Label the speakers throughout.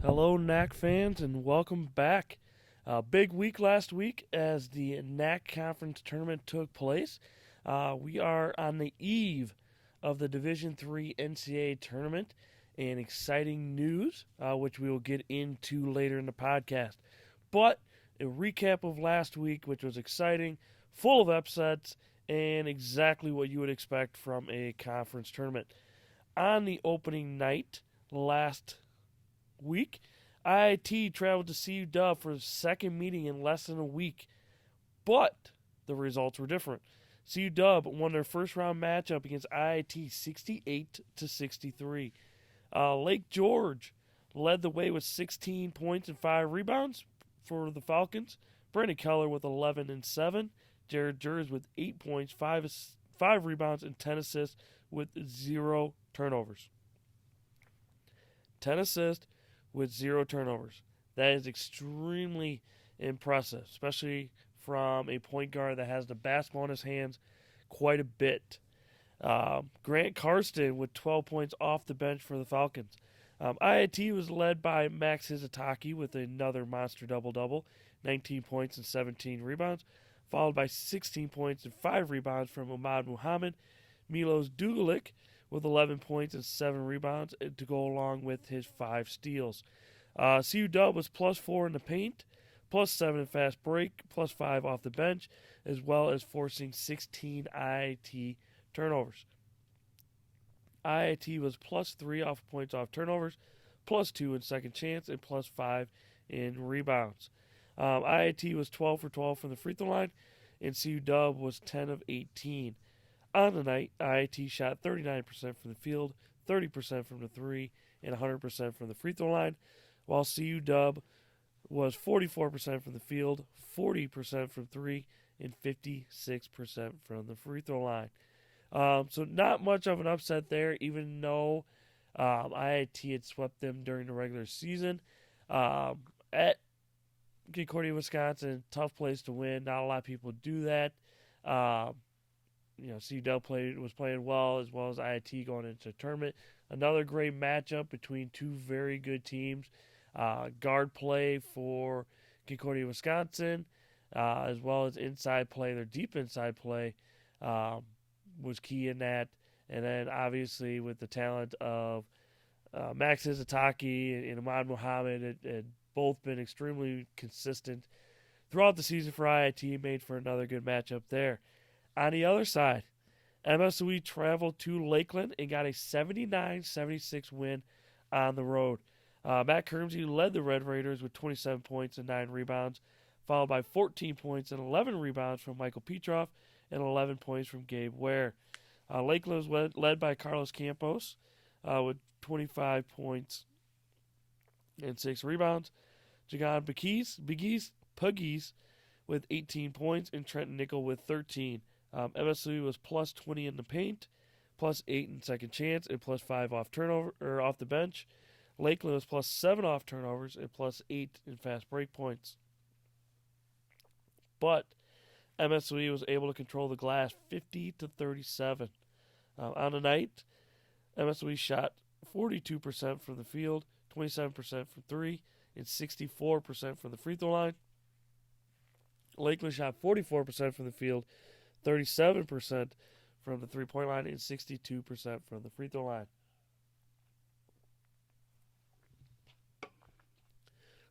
Speaker 1: Hello, NACC fans, and welcome back. Big week last week as the NACC conference tournament took place. We are on the eve of the Division III NCAA tournament, and exciting news, which we will get into later in the podcast. But a recap of last week, which was exciting, full of upsets, and exactly what you would expect from a conference tournament. On the opening night last week, IIT traveled to CU Dub for his second meeting in less than a week, but the results were different. CU Dub won their first round matchup against IIT 68 to 63. Lake George led the way with 16 points and 5 rebounds for the Falcons. Brandon Keller with 11 and 7. Jared Jers with 8 points, 5 rebounds, and 10 assists with 0 turnovers. 10 assists with 0 turnovers. That is extremely impressive, especially from a point guard that has the basketball in his hands quite a bit. Grant Karsten with 12 points off the bench for the Falcons. IIT was led by Max Hizataki with another monster double-double, 19 points and 17 rebounds, followed by 16 points and 5 rebounds from Ahmad Muhammad. Milos Dugalic with 11 points and 7 rebounds to go along with his 5 steals. CU Dub was plus 4 in the paint, plus 7 in fast break, plus 5 off the bench, as well as forcing 16 IIT turnovers. IIT was plus 3 off points off turnovers, plus 2 in second chance, and plus 5 in rebounds. IIT was 12 for 12 from the free throw line, and CU Dub was 10 of 18. On the night, IIT shot 39% from the field, 30% from the 3, and 100% from the free throw line, while CU Dub was 44% from the field, 40% from 3, and 56% from the free throw line. So not much of an upset there, even though IIT had swept them during the regular season. At Concordia, Wisconsin, tough place to win. Not a lot of people do that. CU Dub was playing well as IIT going into the tournament. Another great matchup between two very good teams. Guard play for Concordia, Wisconsin, as well as inside play. Their deep inside play was key in that. And then obviously with the talent of Max Hizataki and Ahmad Muhammad, it had both been extremely consistent throughout the season for IIT. Made for another good matchup there. On the other side, MSOE traveled to Lakeland and got a 79-76 win on the road. Matt Kermsey led the Red Raiders with 27 points and 9 rebounds, followed by 14 points and 11 rebounds from Michael Petroff and 11 points from Gabe Ware. Lakeland was led by Carlos Campos with 25 points and 6 rebounds. Jagan Puggies with 18 points, and Trenton Nickel with 13. MSOE was plus 20 in the paint, plus 8 in second chance, and plus 5 off the bench. Lakeland was plus 7 off turnovers and plus 8 in fast break points. But MSOE was able to control the glass 50 to 37. On the night, MSOE shot 42% from the field, 27% from 3, and 64% from the free throw line. Lakeland shot 44% from the field, 37% from the three-point line, and 62% from the free throw line.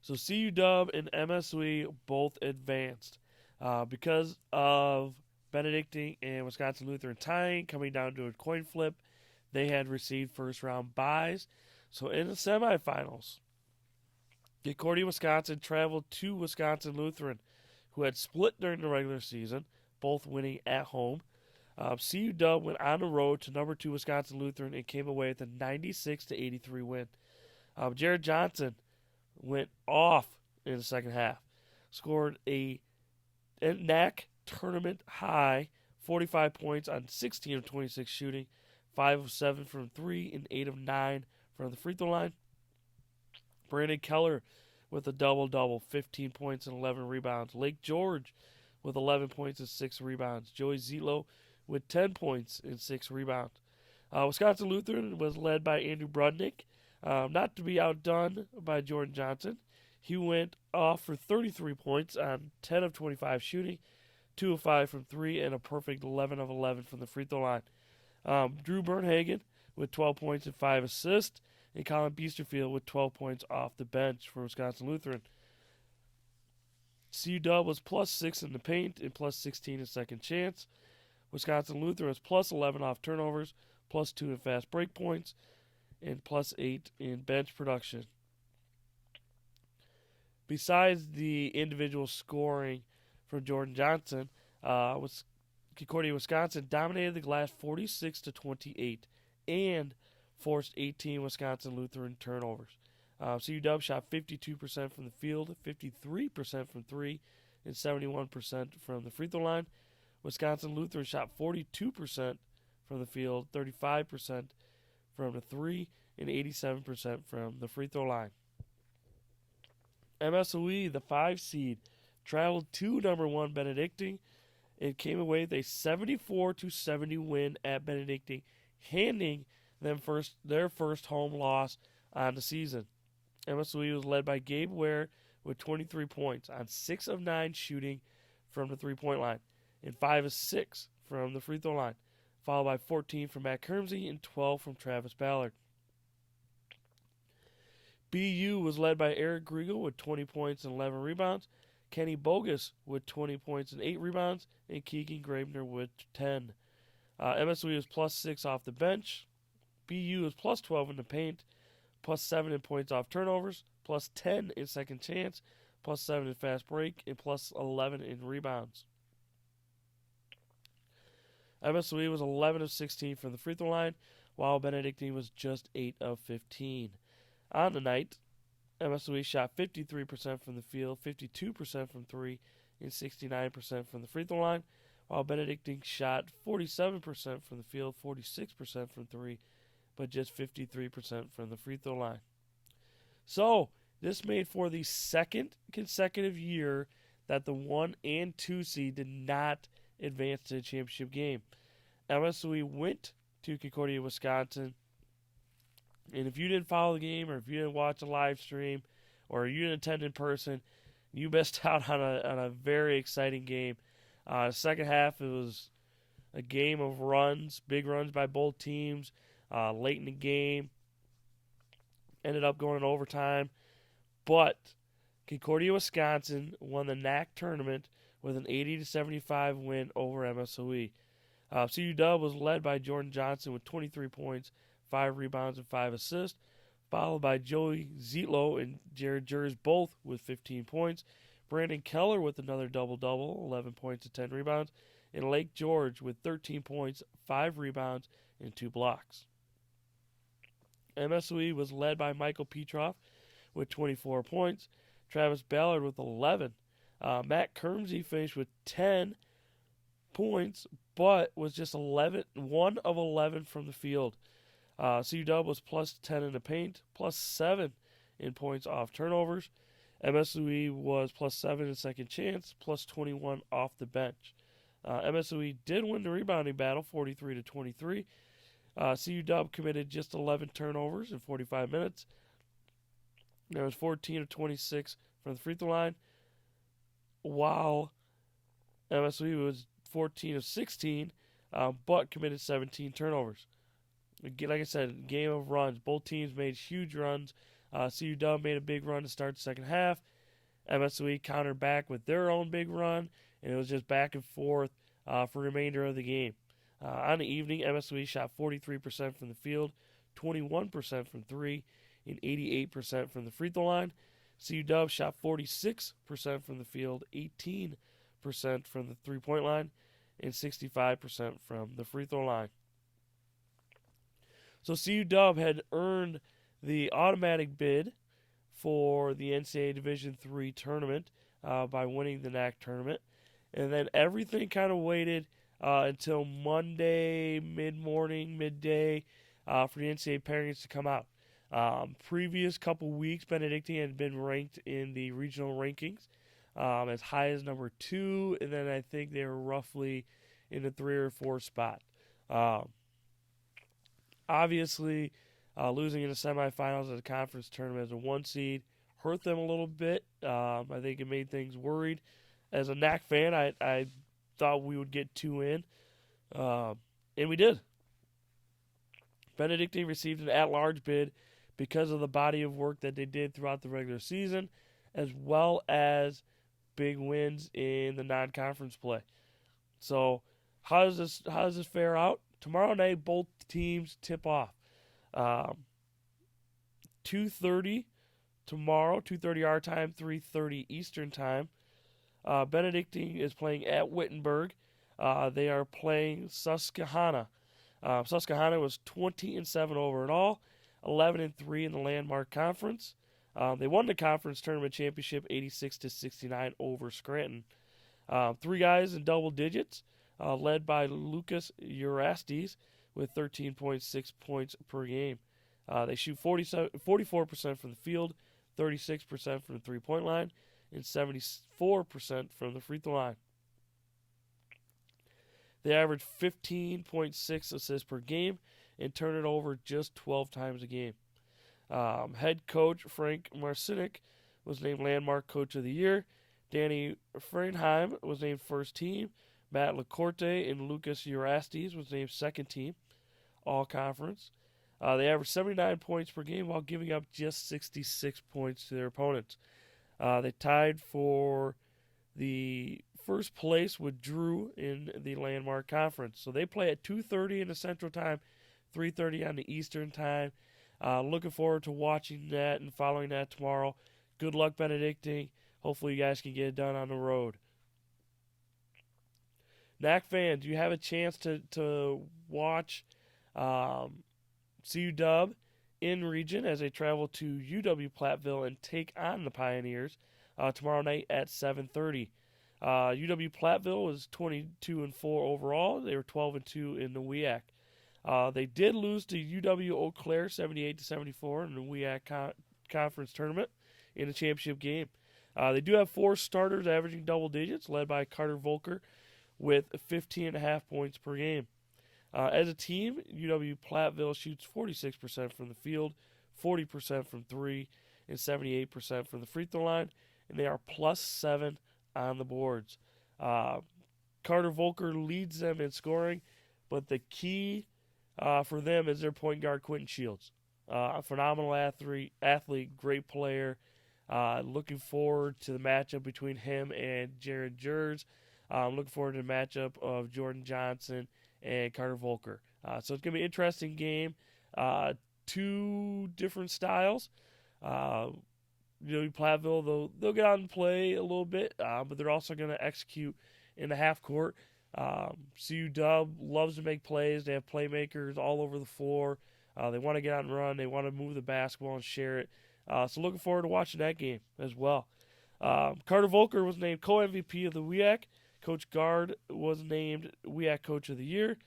Speaker 1: So CU Dub and MSOE both advanced. Because of Benedictine and Wisconsin Lutheran tying, coming down to a coin flip, they had received first-round byes. So in the semifinals, Concordia, Wisconsin traveled to Wisconsin Lutheran, who had split during the regular season, both winning at home. CU Dub went on the road to number 2 Wisconsin Lutheran and came away with a 96-83 win. Jared Johnson went off in the second half, scored a NACC tournament high 45 points on 16 of 26 shooting, 5 of 7 from 3, and 8 of 9 from the free throw line. Brandon Keller with a double-double, 15 points and 11 rebounds. Lake George with 11 points and 6 rebounds. Joey Zelo with 10 points and 6 rebounds. Wisconsin Lutheran was led by Andrew Brudnick Not to be outdone by Jordan Johnson, he went off for 33 points on 10 of 25 shooting, 2 of 5 from 3, and a perfect 11 of 11 from the free throw line. Drew Bernhagen with 12 points and 5 assists, and Colin Biesterfield with 12 points off the bench for Wisconsin Lutheran. CU Dub was plus 6 in the paint and plus 16 in second chance. Wisconsin Lutheran was plus 11 off turnovers, plus 2 in fast break points, and plus 8 in bench production. Besides the individual scoring from Jordan Johnson, Concordia, Wisconsin dominated the glass 46-28 and forced 18 Wisconsin Lutheran turnovers. CU Dub shot 52% from the field, 53% from 3, and 71% from the free throw line. Wisconsin Lutheran shot 42% from the field, 35% from the 3, and 87% from the free throw line. MSOE, the 5 seed, traveled to number 1 Benedictine and came away with a 74-70 win at Benedictine, handing them their first home loss on the season. MSOE was led by Gabe Ware with 23 points on 6 of 9 shooting from the three-point line and 5 of 6 from the free throw line, followed by 14 from Matt Kermsey and 12 from Travis Ballard. BU was led by Eric Griegel with 20 points and 11 rebounds, Kenny Bogus with 20 points and 8 rebounds, and Keegan Grabner with 10. MSOE was plus 6 off the bench. BU was plus 12 in the paint, plus 7 in points off turnovers, plus 10 in second chance, plus 7 in fast break, and plus 11 in rebounds. MSOE was 11 of 16 from the free throw line, while Benedictine was just 8 of 15. On the night, MSOE shot 53% from the field, 52% from 3, and 69% from the free throw line, while Benedictine shot 47% from the field, 46% from 3, but just 53% from the free throw line. So, this made for the second consecutive year that the 1 and 2 seed did not advance to the championship game. MSOE went to Concordia, Wisconsin, and if you didn't follow the game, or if you didn't watch a live stream, or you didn't attend in person, you missed out on a very exciting game. Second half, it was a game of runs, big runs by both teams. Late in the game, ended up going in overtime, but Concordia, Wisconsin won the NACC tournament with an 80-75 win over MSOE. CU Dub was led by Jordan Johnson with 23 points, 5 rebounds, and 5 assists, followed by Joey Zietlow and Jared Jers, both with 15 points. Brandon Keller with another double-double, 11 points and 10 rebounds, and Lake George with 13 points, 5 rebounds, and 2 blocks. MSOE was led by Michael Petroff with 24 points, Travis Ballard with 11. Matt Kermsey finished with 10 points, but was just 1 of 11 from the field. CU Dub was plus 10 in the paint, plus 7 in points off turnovers. MSOE was plus 7 in second chance, plus 21 off the bench. MSOE did win the rebounding battle, 43-23. CU Dub committed just 11 turnovers in 45 minutes. There was 14 of 26 from the free throw line, while MSOE was 14 of 16, but committed 17 turnovers. Like I said, game of runs. Both teams made huge runs. CU Dub made a big run to start the second half. MSOE countered back with their own big run, and it was just back and forth for the remainder of the game. On the evening, MSOE shot 43% from the field, 21% from 3, and 88% from the free throw line. CU Dub shot 46% from the field, 18% from the three-point line, and 65% from the free throw line. So CU Dub had earned the automatic bid for the NCAA Division III tournament by winning the NACC tournament. And then everything kind of waited until Monday, mid-morning, midday, for the NCAA pairings to come out. Previous couple weeks, Benedictine had been ranked in the regional rankings as high as number 2, and then I think they were roughly in the 3 or 4 spot. Obviously, Losing in the semifinals of the conference tournament as a 1 seed hurt them a little bit. I think it made things worried. As a NACC fan, I thought we would get 2 in, and we did. Benedictine received an at-large bid because of the body of work that they did throughout the regular season, as well as big wins in the non-conference play. So, how does this fare out? Tomorrow night, both teams tip off. 2:30 tomorrow, 2:30 our time, 3:30 Eastern time. Benedictine is playing at Wittenberg. They are playing Susquehanna. Susquehanna was 20-7 overall, 11-3 in the Landmark Conference. They won the conference tournament championship 86-69 over Scranton. 3 guys in double digits, led by Lucas Urastes with 13.6 points per game. They shoot 44% from the field, 36% from the three-point line, and 74% from the free throw line. They average 15.6 assists per game and turn it over just 12 times a game. Head coach Frank Marcinic was named Landmark Coach of the Year. Danny Freinheim was named first team. Matt LaCorte and Lucas Urastes was named second team, all conference. They averaged 79 points per game while giving up just 66 points to their opponents. They tied for the first place with Drew in the Landmark Conference. So they play at 2:30 in the Central Time, 3:30 on the Eastern Time. Looking forward to watching that and following that tomorrow. Good luck, Benedictine. Hopefully you guys can get it done on the road. NACC fans, you have a chance to watch CU Dub in region as they travel to UW Platteville and take on the Pioneers tomorrow night at 7:30. UW Platteville was 22-4 overall. They were 12-2 in the WEAC. They did lose to UW Eau Claire 78-74 in the WEAC conference tournament in the championship game. They do have 4 starters averaging double digits, led by Carter Volker with 15.5 points per game. As a team, UW Platteville shoots 46% from the field, 40% from 3, and 78% from the free throw line, and they are +7 on the boards. Carter Volker leads them in scoring, but the key for them is their point guard, Quentin Shields. A phenomenal athlete, great player. Looking forward to the matchup between him and Jared Jers. Looking forward to the matchup of Jordan Johnson and Carter Volker. So it's going to be an interesting game. 2 different styles. Platteville, they'll get out and play a little bit, but they're also going to execute in the half court. CU Dub loves to make plays. They have playmakers all over the floor. They want to get out and run. They want to move the basketball and share it. So looking forward to watching that game as well. Carter Volker was named co-MVP of the WEAC. Coach Gard was named WEAC Coach of the Year.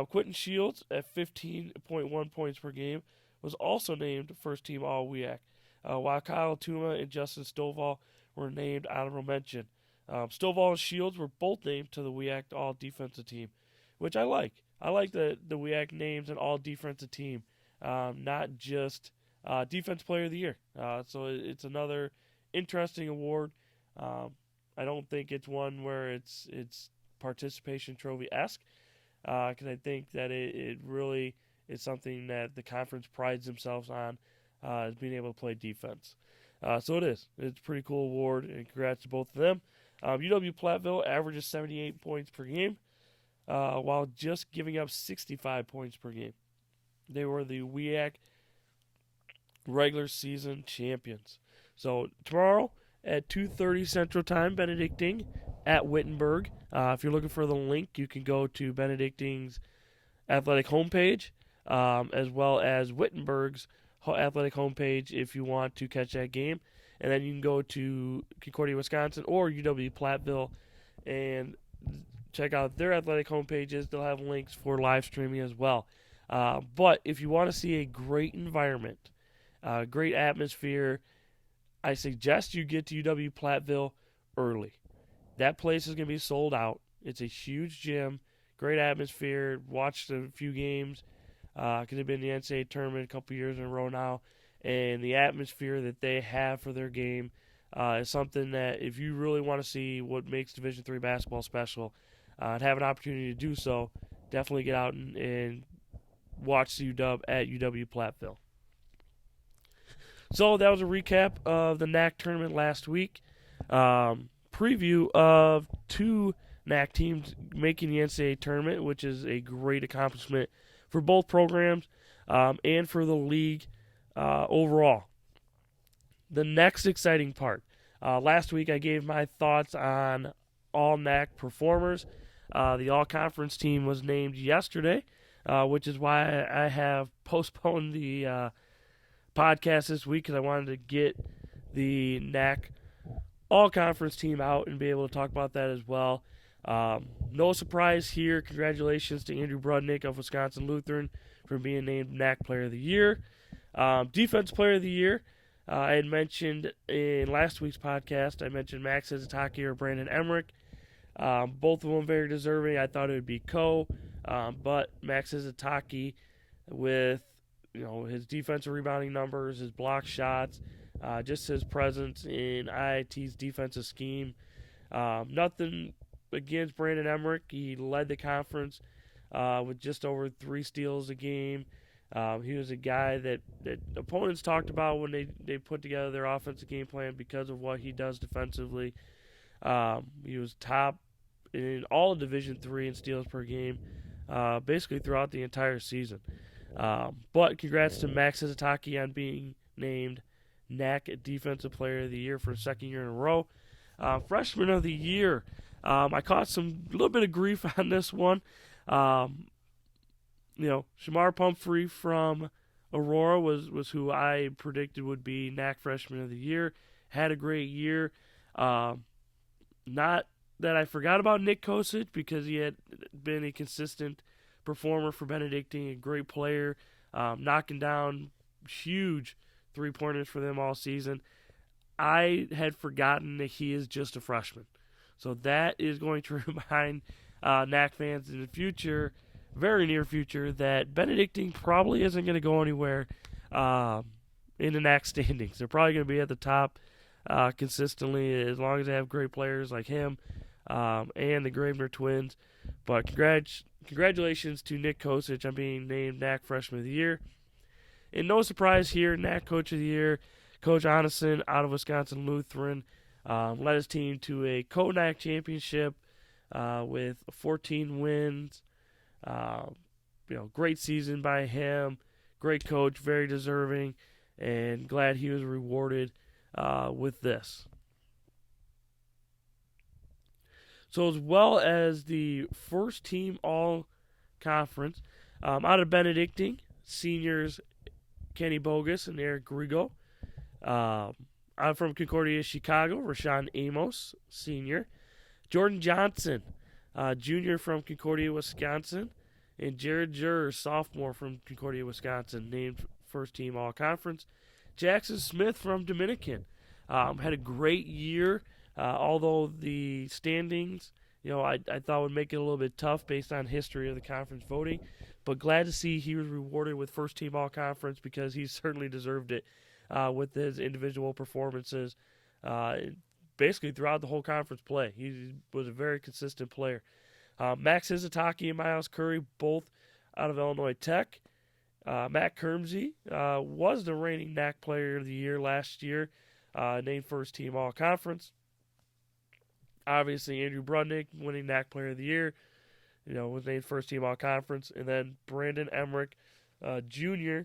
Speaker 1: Quentin Shields at 15.1 points per game was also named first team All-WEAC. While Kyle Tuma and Justin Stovall were named honorable mention. Stovall and Shields were both named to the WEAC All-Defensive Team, which I like. I like the WEAC names an All-Defensive Team, not just Defense Player of the Year. So it's another interesting award. I don't think it's one where it's participation trophy-esque, because I think that it really is something that the conference prides themselves on, is being able to play defense. So it is. It's a pretty cool award, and congrats to both of them. UW Platteville averages 78 points per game, while just giving up 65 points per game. They were the WEAC regular season champions. So tomorrow at 2:30 Central Time, Benedictine at Wittenberg. If you're looking for the link, you can go to Benedictine's athletic homepage, as well as Wittenberg's athletic homepage if you want to catch that game. And then you can go to Concordia, Wisconsin or UW Platteville and check out their athletic homepages. They'll have links for live streaming as well. But if you want to see a great environment, great atmosphere, I suggest you get to UW Platteville early. That place is going to be sold out. It's a huge gym, great atmosphere. Watched a few games because they've been in the NCAA tournament a couple years in a row now, and the atmosphere that they have for their game is something that if you really want to see what makes Division III basketball special and have an opportunity to do so, definitely get out and watch the UW at UW Platteville. So that was a recap of the NACC tournament last week. Preview of 2 NACC teams making the NCAA tournament, which is a great accomplishment for both programs and for the league overall. The next exciting part. Last week I gave my thoughts on all NACC performers. The all-conference team was named yesterday, which is why I have postponed the podcast this week because I wanted to get the NACC all-conference team out and be able to talk about that as well. No surprise here. Congratulations to Andrew Brudnick of Wisconsin Lutheran for being named NACC Player of the Year. Defense Player of the Year, I had mentioned in last week's podcast, I mentioned Max Hizataki or Brandon Emmerich. Both of them very deserving. I thought it would be but Max Hizataki with his defensive rebounding numbers, his block shots, just his presence in IIT's defensive scheme. Nothing against Brandon Emmerich. He led the conference with just over 3 steals a game. He was a guy that opponents talked about when they put together their offensive game plan because of what he does defensively. He was top in all of Division III in steals per game, basically throughout the entire season. But congrats to Max Hizataki on being named NACC Defensive Player of the Year for a second year in a row. Freshman of the Year. I caught a little bit of grief on this one. Shamar Pumphrey from Aurora was who I predicted would be NACC Freshman of the Year. Had a great year. Not that I forgot about Nick Kosic because he had been a consistent performer for Benedictine, a great player, knocking down huge three-pointers for them all season. I had forgotten that he is just a freshman. So that is going to remind NACC fans in the future, very near future, that Benedictine probably isn't going to go anywhere in the NACC standings. They're probably going to be at the top consistently as long as they have great players like him and the Gravener twins. But congratulations to Nick Kosic on being named NACC Freshman of the Year. And no surprise here, NACC Coach of the Year, Coach Onneson out of Wisconsin Lutheran, led his team to a co-NACC championship with 14 wins. Great season by him. Great coach, very deserving, and glad he was rewarded with this. So as well as the first team all-conference, out of Benedictine, seniors Kenny Bogus and Eric Grigo. Out from Concordia, Chicago, Rashawn Amos, senior. Jordan Johnson, junior from Concordia, Wisconsin. And Jared Jurr, sophomore from Concordia, Wisconsin, named first team all-conference. Jackson Smith from Dominican had a great year. Although the standings, I thought would make it a little bit tough based on history of the conference voting. But glad to see he was rewarded with first team all-conference because he certainly deserved it with his individual performances basically throughout the whole conference play. He was a very consistent player. Max Hizataki and Miles Curry, both out of Illinois Tech. Matt Kermsey was the reigning NACC Player of the Year last year, named first team all-conference. Obviously, Andrew Brudnick winning NACC Player of the Year, was named first team all-conference. And then Brandon Emmerich, Jr.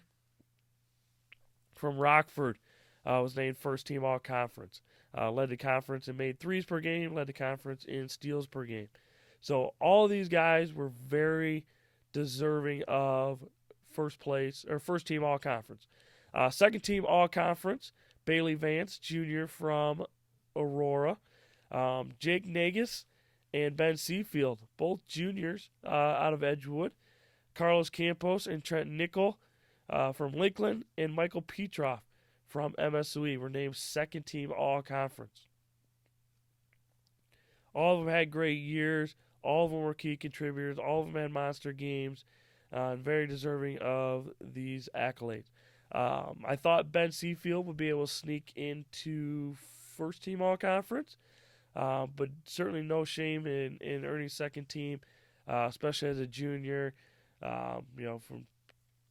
Speaker 1: from Rockford, was named first team all-conference. Led the conference and made threes per game, led the conference in steals per game. So all of these guys were very deserving of first place or first team all-conference. Second team all-conference, Bailey Vance, Jr. from Aurora. Jake Nagus and Ben Seafield, both juniors out of Edgewood. Carlos Campos and Trent Nickel from Lakeland, and Michael Petroff from MSUE were named second team all-conference. All of them had great years. All of them were key contributors. All of them had monster games. and very deserving of these accolades. I thought Ben Seafield would be able to sneak into first team all conference, but certainly no shame in earning second team, especially as a junior. From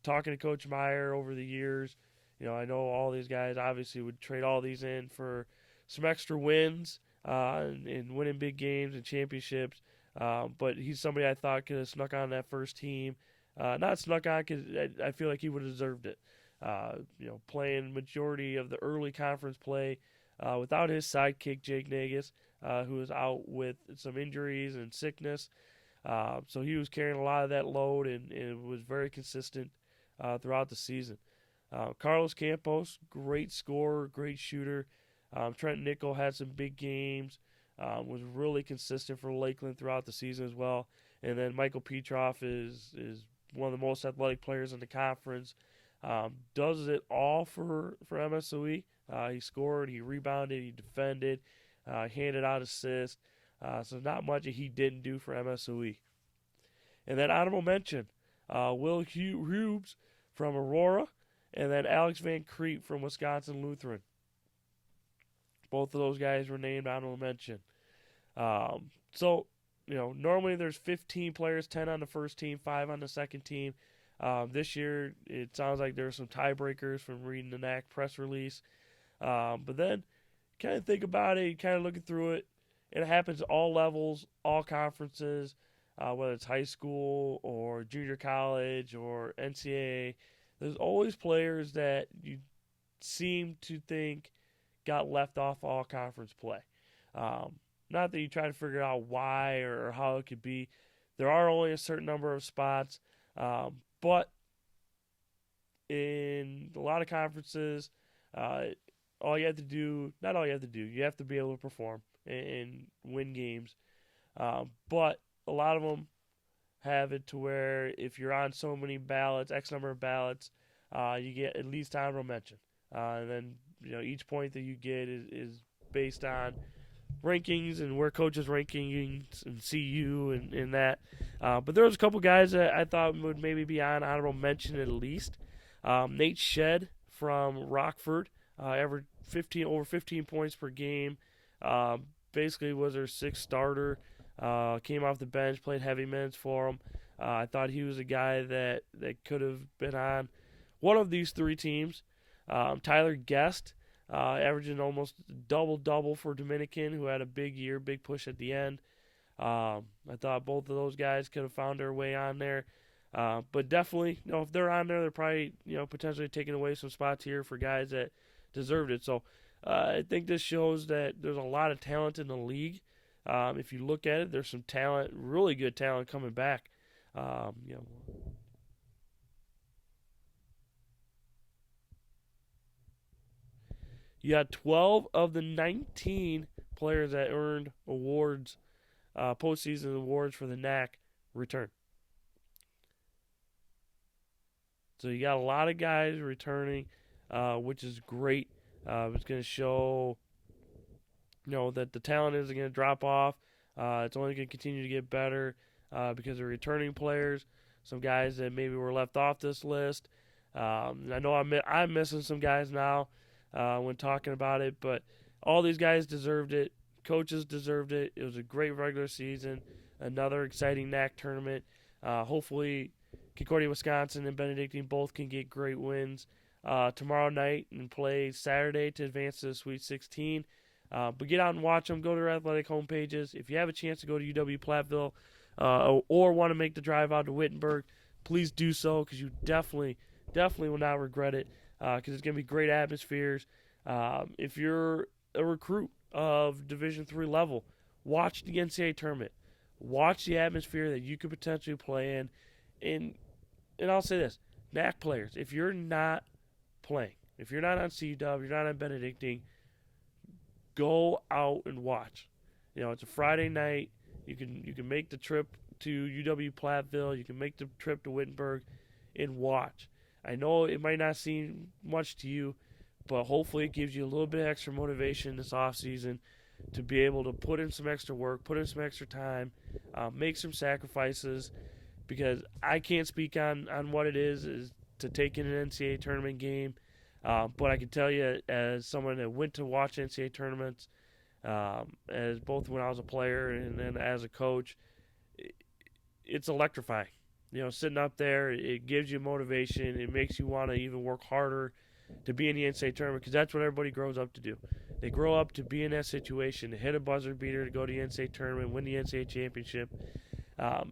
Speaker 1: talking to Coach Meyer over the years, I know all these guys obviously would trade all these in for some extra wins and winning big games and championships. But he's somebody I thought could have snuck on that first team. Not snuck on because I feel like he would have deserved it. Playing majority of the early conference play without his sidekick Jake Nagus, who was out with some injuries and sickness. So he was carrying a lot of that load and was very consistent throughout the season. Carlos Campos, great scorer, great shooter. Trent Nickel had some big games, was really consistent for Lakeland throughout the season as well. And then Michael Petroff is one of the most athletic players in the conference. Does it all for MSOE. He scored, he rebounded, he defended, handed out assists. So not much he didn't do for MSOE. And then honorable mention, Will Hubes from Aurora, and then Alex Van Crete from Wisconsin Lutheran. Both of those guys were named honorable mention. Normally there's 15 players, 10 on the first team, 5 on the second team. This year, it sounds like there are some tiebreakers from reading the NACC press release. But then, kind of think about it, kind of looking through it, and it happens at all levels, all conferences, whether it's high school or junior college or NCAA. There's always players that you seem to think got left off all conference play. Not that you try to figure out why or how it could be. There are only a certain number of spots, but in a lot of conferences, you have to be able to perform and win games. But a lot of them have it to where if you're on so many ballots, X number of ballots, you get at least honorable mention. And then each point that you get is based on rankings and where coaches rankings and see you and that. But there was a couple guys that I thought would maybe be on honorable mention at least. Nate Shedd from Rockford, averaged over 15 points per game. Basically was their sixth starter. Came off the bench, played heavy minutes for him. I thought he was a guy that could have been on one of these three teams. Tyler Guest, averaging almost double-double for Dominican, who had a big year, big push at the end. I thought both of those guys could have found their way on there. But definitely, if they're on there, they're probably, potentially taking away some spots here for guys that deserved it. So I think this shows that there's a lot of talent in the league. If you look at it, there's some talent, really good talent coming back. You got 12 of the 19 players that earned awards, postseason awards for the NACC return. So you got a lot of guys returning, which is great. It's going to show, that the talent isn't going to drop off. It's only going to continue to get better because of returning players. Some guys that maybe were left off this list. I know I'm missing some guys now when talking about it, but all these guys deserved it. Coaches deserved it. It was a great regular season. Another exciting NACC tournament. Hopefully, Concordia, Wisconsin, and Benedictine both can get great wins tomorrow night and play Saturday to advance to the Sweet 16. But get out and watch them. Go to their athletic homepages. If you have a chance to go to UW Platteville or want to make the drive out to Wittenberg, please do so because you definitely will not regret it because it's going to be great atmospheres. If you're a recruit of Division III level, watch the NCAA tournament. Watch the atmosphere that you could potentially play in. And I'll say this, NACC players, if you're not playing, if you're not on CW, you're not on Benedictine, go out and watch. It's a Friday night. You can make the trip to UW Platteville. You can make the trip to Wittenberg and watch. I know it might not seem much to you, but hopefully it gives you a little bit extra motivation this offseason to be able to put in some extra work, put in some extra time, make some sacrifices, because I can't speak on what it is to take in an NCAA tournament game. But I can tell you, as someone that went to watch NCAA tournaments, as both when I was a player and then as a coach, it's electrifying. Sitting up there, it gives you motivation. It makes you want to even work harder to be in the NCAA tournament, because that's what everybody grows up to do. They grow up to be in that situation, to hit a buzzer beater, to go to the NCAA tournament, win the NCAA championship.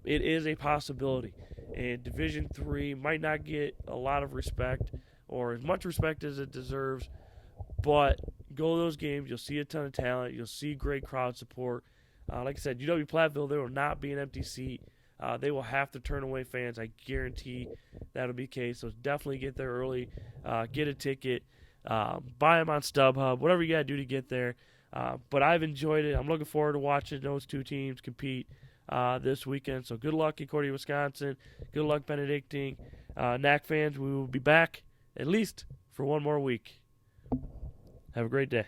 Speaker 1: It is a possibility, and Division III might not get a lot of respect or as much respect as it deserves, but go to those games, you'll see a ton of talent, you'll see great crowd support. Like I said, UW Platteville, there will not be an empty seat. They will have to turn away fans. I guarantee that'll be the case. So definitely get there early, get a ticket, buy them on StubHub, whatever you got to do to get there. But I've enjoyed it. I'm looking forward to watching those two teams compete this weekend. So good luck, Concordia, Wisconsin. Good luck, Benedictine. NACC fans, we will be back at least for one more week. Have a great day.